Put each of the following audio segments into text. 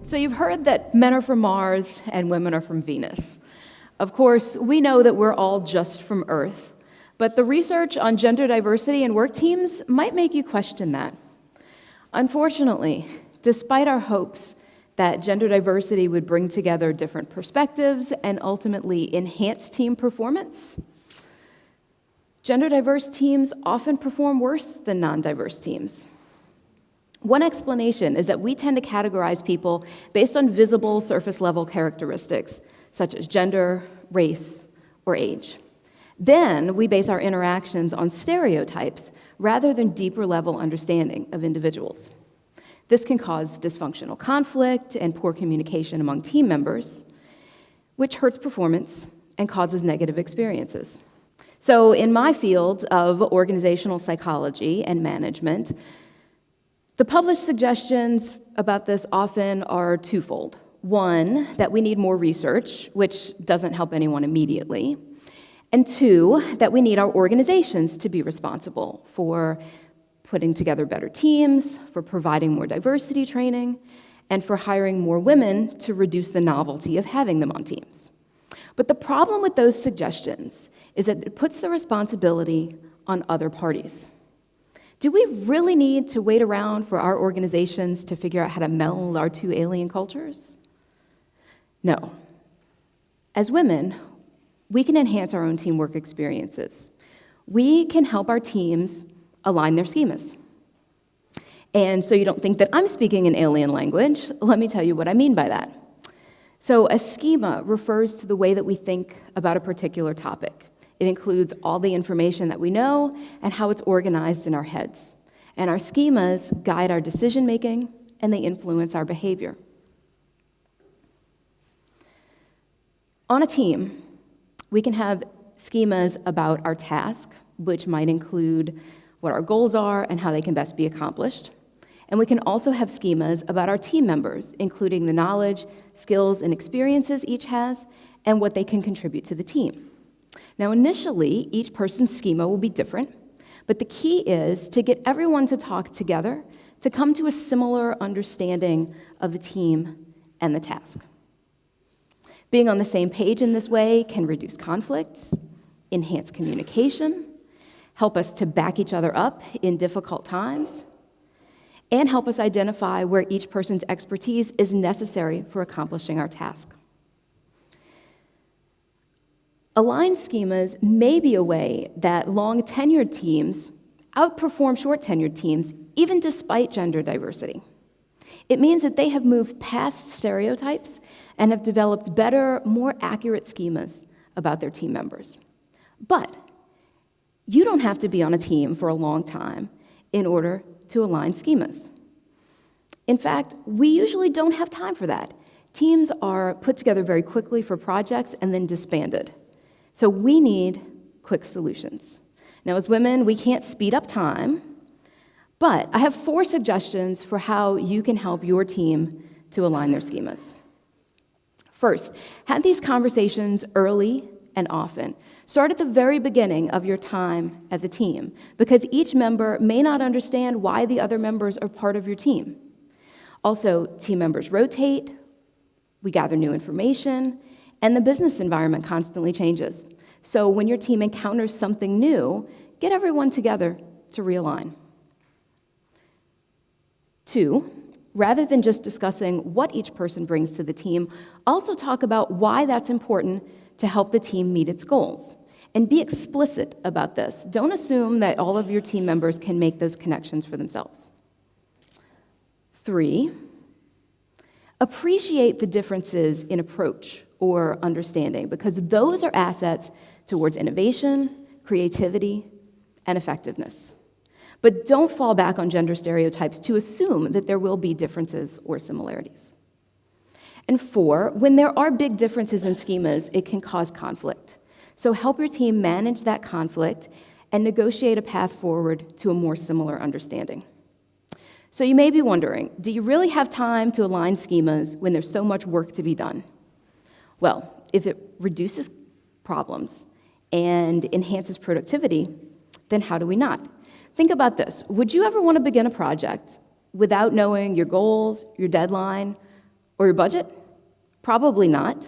So you've heard that men are from Mars and women are from Venus. Of course, we know that we're all just from Earth, but the research on gender diversity in work teams might make you question that. Unfortunately, despite our hopes that gender diversity would bring together different perspectives and ultimately enhance team performance, gender diverse teams often perform worse than non-diverse teams. One explanation is that we tend to categorize people based on visible surface-level characteristics, such as gender, race, or age. Then we base our interactions on stereotypes rather than deeper-level understanding of individuals. This can cause dysfunctional conflict and poor communication among team members, which hurts performance and causes negative experiences. So in my field of organizational psychology and management, the published suggestions about this often are twofold. One, that we need more research, which doesn't help anyone immediately. And two, that we need our organizations to be responsible for putting together better teams, for providing more diversity training, and for hiring more women to reduce the novelty of having them on teams. But the problem with those suggestions is that it puts the responsibility on other parties. Do we really need to wait around for our organizations to figure out how to meld our two alien cultures? No. As women, we can enhance our own teamwork experiences. We can help our teams align their schemas. And so you don't think that I'm speaking an alien language, let me tell you what I mean by that. So a schema refers to the way that we think about a particular topic. It includes all the information that we know and how it's organized in our heads. And our schemas guide our decision-making, and they influence our behavior. On a team, we can have schemas about our task, which might include what our goals are and how they can best be accomplished. And we can also have schemas about our team members, including the knowledge, skills, and experiences each has, and what they can contribute to the team. Now, initially, each person's schema will be different, but the key is to get everyone to talk together to come to a similar understanding of the team and the task. Being on the same page in this way can reduce conflict, enhance communication, help us to back each other up in difficult times, and help us identify where each person's expertise is necessary for accomplishing our task. Aligned schemas may be a way that long-tenured teams outperform short-tenured teams, even despite gender diversity. It means that they have moved past stereotypes and have developed better, more accurate schemas about their team members. But you don't have to be on a team for a long time in order to align schemas. In fact, we usually don't have time for that. Teams are put together very quickly for projects and then disbanded. So we need quick solutions. Now, as women, we can't speed up time, but I have 4 suggestions for how you can help your team to align their schemas. First, have these conversations early and often. Start at the very beginning of your time as a team, because each member may not understand why the other members are part of your team. Also, team members rotate, we gather new information, and the business environment constantly changes. So when your team encounters something new, get everyone together to realign. 2, rather than just discussing what each person brings to the team, also talk about why that's important to help the team meet its goals. And be explicit about this. Don't assume that all of your team members can make those connections for themselves. 3, appreciate the differences in approach or understanding, because those are assets towards innovation, creativity, and effectiveness. But don't fall back on gender stereotypes to assume that there will be differences or similarities. And 4, when there are big differences in schemas, it can cause conflict. So help your team manage that conflict and negotiate a path forward to a more similar understanding. So you may be wondering, do you really have time to align schemas when there's so much work to be done? Well, if it reduces problems and enhances productivity, then how do we not? Think about this. Would you ever want to begin a project without knowing your goals, your deadline, Or your budget? Probably not.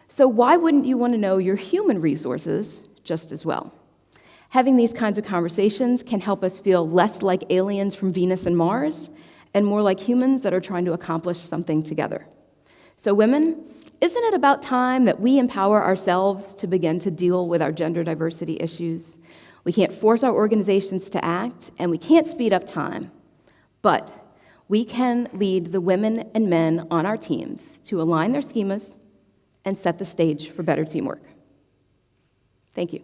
So why wouldn't you want to know your human resources just as well? Having these kinds of conversations can help us feel less like aliens from Venus and Mars and more like humans that are trying to accomplish something together. So women, isn't it about time that we empower ourselves to begin to deal with our gender diversity issues? We can't force our organizations to act, and we can't speed up time, but we can lead the women and men on our teams to align their schemas and set the stage for better teamwork. Thank you.